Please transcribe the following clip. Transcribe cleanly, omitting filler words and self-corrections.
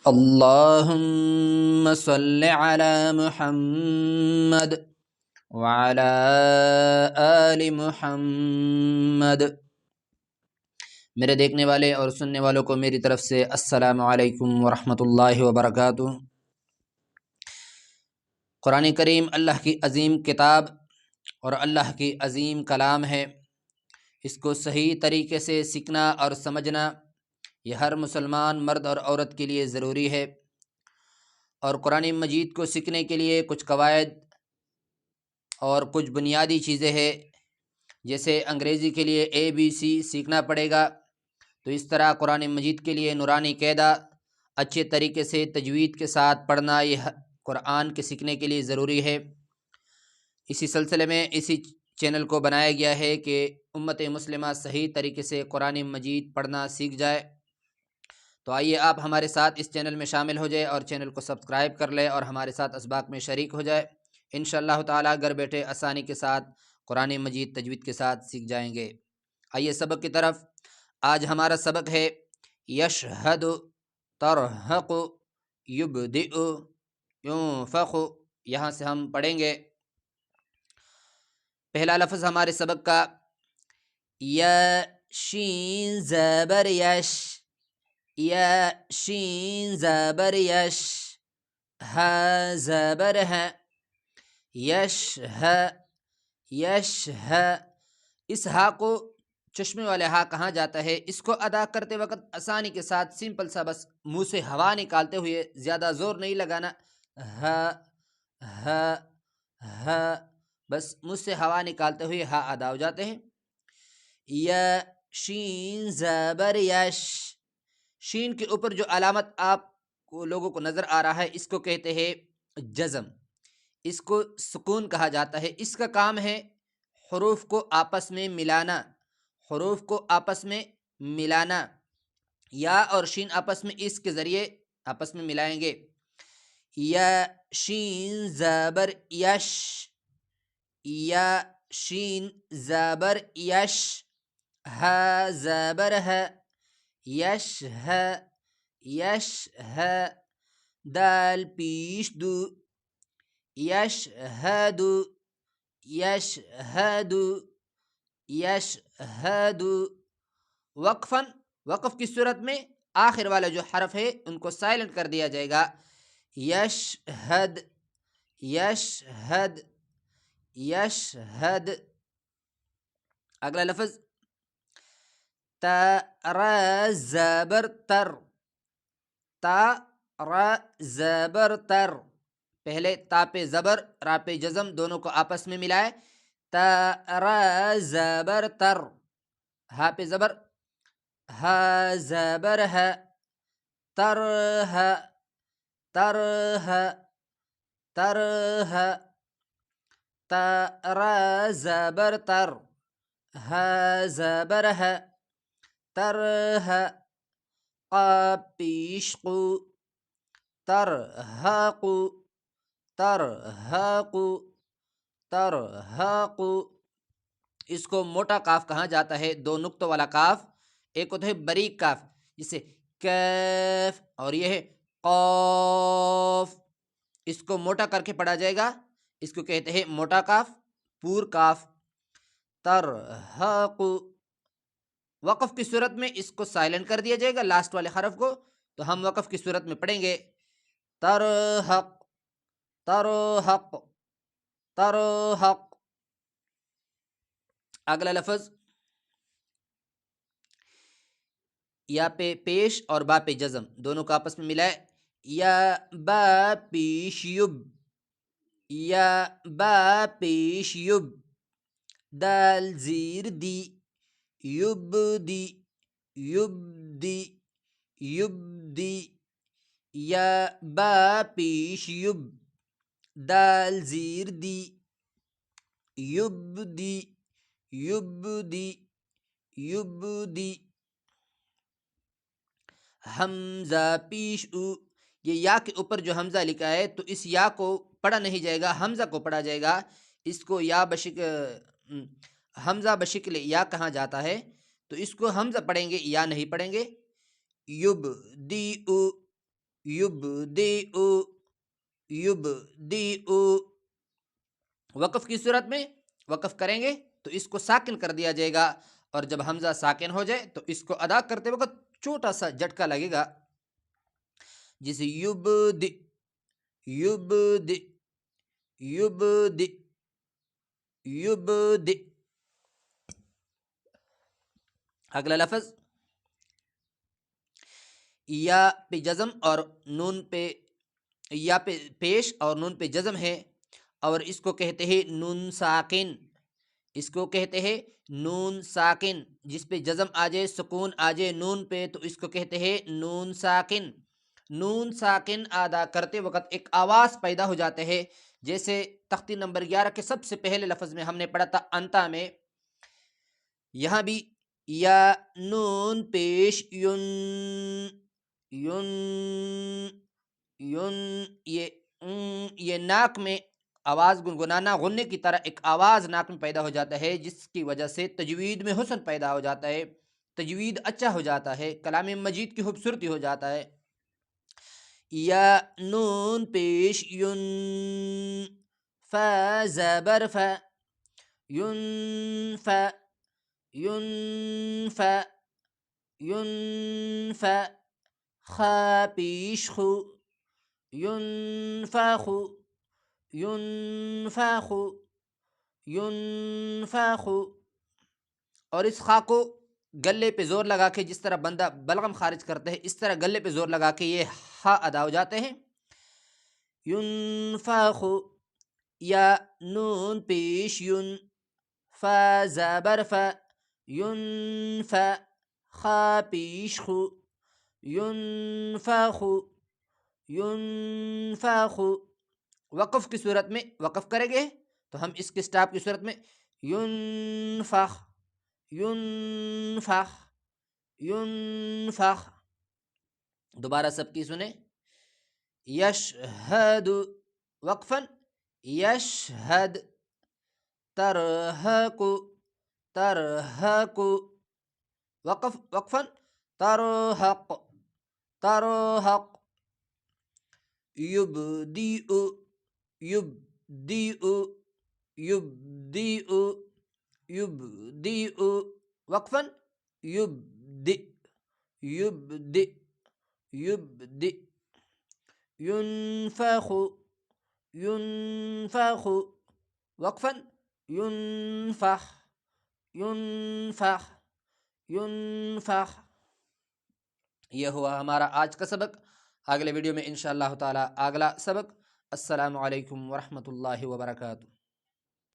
اللهم صل على محمد وعلى آل محمد۔ میرے دیکھنے والے اور سننے والوں کو میری طرف سے السلام علیکم ورحمۃ اللہ وبرکاتہ۔ قرآن کریم اللہ کی عظیم کتاب اور اللہ کی عظیم کلام ہے۔ اس کو صحیح طریقے سے سیکھنا اور سمجھنا یہ ہر مسلمان مرد اور عورت کے لیے ضروری ہے۔ اور قرآن مجید کو سیکھنے کے لیے کچھ قواعد اور کچھ بنیادی چیزیں ہیں، جیسے انگریزی کے لیے ABC سیکھنا پڑے گا، تو اس طرح قرآن مجید کے لیے نورانی قاعدہ اچھے طریقے سے تجوید کے ساتھ پڑھنا یہ قرآن کے سیکھنے کے لیے ضروری ہے۔ اسی سلسلے میں اسی چینل کو بنایا گیا ہے کہ امت مسلمہ صحیح طریقے سے قرآن مجید پڑھنا سیکھ جائے۔ تو آئیے آپ ہمارے ساتھ اس چینل میں شامل ہو جائے اور چینل کو سبسکرائب کر لے اور ہمارے ساتھ اسباق میں شریک ہو جائے۔ انشاءاللہ تعالیٰ گھر بیٹھے آسانی کے ساتھ قرآن مجید تجوید کے ساتھ سیکھ جائیں گے۔ آئیے سبق کی طرف۔ آج ہمارا سبق ہے یشہد، ترحق، یبدئ، ینفخ۔ یہاں سے ہم پڑھیں گے۔ پہلا لفظ ہمارے سبق کا یا شین زبر یش، یا شین زبر یش، ہا زبر ہے، یش ہے، یش ہے۔ اس ہا کو چشمے والے ہا کہا جاتا ہے۔ اس کو ادا کرتے وقت آسانی کے ساتھ سمپل سا بس منہ سے ہوا نکالتے ہوئے، زیادہ زور نہیں لگانا، ہا ہا ہا، بس منہ سے ہوا نکالتے ہوئے ہا ادا ہو جاتے ہیں۔ یا شین زبر یش، شین کے اوپر جو علامت آپ کو لوگوں کو نظر آ رہا ہے اس کو کہتے ہیں جزم، اس کو سکون کہا جاتا ہے۔ اس کا کام ہے حروف کو آپس میں ملانا، حروف کو آپس میں ملانا۔ یا اور شین آپس میں اس کے ذریعے آپس میں ملائیں گے۔ یا شین زبر یش، یا شین زبر یش، ہا زبر ہے، یش ہے، یش ہے، دال پیش دو، یشہد، یشہد، یشہد۔ وقفاً، وقف کی صورت میں آخر والا جو حرف ہے ان کو سائلنٹ کر دیا جائے گا۔ یشہد، یشہد، یشہد۔ اگلا لفظ تا را زبر تر، تا را زبر تر۔ پہلے تا پہ زبر، را پہ جزم، دونوں کو آپس میں ملائے، تا را زبر تر۔ ہا پہ زبر، ہا زبر ہے، تر ہے، تر ہے، تر ہے۔ تا را زبر تر، ہا زبر ہے، تر ہے۔ قاف پیش قو، ترحق، ترحق، ترحق۔ اس کو موٹا کاف کہا جاتا ہے، دو نقطوں والا کاف۔ ایک ہوتا ہے باریک کاف جسے کیف، اور یہ ہے قاف، اس کو موٹا کر کے پڑھا جائے گا، اس کو کہتے ہیں موٹا کاف، پور کاف۔ ترحق۔ وقف کی صورت میں اس کو سائلنٹ کر دیا جائے گا، لاسٹ والے حرف کو، تو ہم وقف کی صورت میں پڑھیں گے ترحق، ترحق، ترحق۔ اگلا لفظ یا پہ پیش اور با پہ جزم، دونوں کو آپس میں ملائے، یا با پیش یب، یا با پیش یب، دال زیر دی، یبدی، یبدی، یبدی۔ یا با پیش یب، دال زیر دی، یبدی، یبدی، یبدی۔ حمزہ پیش او، یہ یا کے اوپر جو حمزہ لکھا ہے تو اس یا کو پڑھا نہیں جائے گا، حمزہ کو پڑھا جائے گا۔ اس کو یا حمزہ بشکل یا کہا جاتا ہے، تو اس کو حمزہ پڑھیں گے، یا نہیں پڑھیں گے۔ یبدی او، یبدئ یبدئ. وقف کی صورت میں وقف کریں گے تو اس کو ساکن کر دیا جائے گا، اور جب حمزہ ساکن ہو جائے تو اس کو ادا کرتے وقت چھوٹا سا جھٹکا لگے گا، جسے یبدئ یبدئ یبدئ یبدئ. اگلا لفظ یا پہ جزم اور نون پہ، یا پہ پیش اور نون پہ جزم ہے، اور اس کو کہتے ہیں نون ساکن. اس کو کہتے ہیں نون ساکن، جس پہ جزم آ جائے، سکون آ جائے نون پہ، تو اس کو کہتے ہیں نون ساکن. نون ساکن ادا کرتے وقت ایک آواز پیدا ہو جاتے ہے، جیسے تختی نمبر 11 کے سب سے پہلے لفظ میں ہم نے پڑھا تھا انتا میں. یہاں بھی یا نون پیش یون یون یون، یہ ناک میں آواز گنگنانا، غننے کی طرح ایک آواز ناک میں پیدا ہو جاتا ہے، جس کی وجہ سے تجوید میں حسن پیدا ہو جاتا ہے، تجوید اچھا ہو جاتا ہے، کلام مجید کی خوبصورتی ہو جاتا ہے. یا نون پیش یون فا زبر فا یون فا یون فا یون فا. خا پیش خو ينفخ ينفخ ينفخ. اور اس خا کو گلے پہ زور لگا کے، جس طرح بندہ بلغم خارج کرتے ہیں اس طرح گلے پہ زور لگا کے یہ ہا ادا ہو جاتے ہیں. ينفخ. یا نون پیش یون فا زبر فا ينفا. خا پیش خو ينفخ ينفخ. وقف کی صورت میں وقف کریں گے تو ہم اس کے سٹاپ کی صورت میں ينفخ ينفخ ينفخ. دوبارہ سب کی سنیں. یشہد وقفا یشہد. ترہق ترہق. وقف وقفا ترہق ترہق. یبدئ یبدئ یبدئ یبدئ. وقفا یبدئ یبدئ یبدئ. ينفخ ينفخ. وقفا ينفخ ينفخ ينفخ. یہ ہوا ہمارا آج کا سبق. اگلے ویڈیو میں انشاءاللہ تعالی اگلا سبق. السلام علیکم ورحمۃ اللہ وبرکاتہ.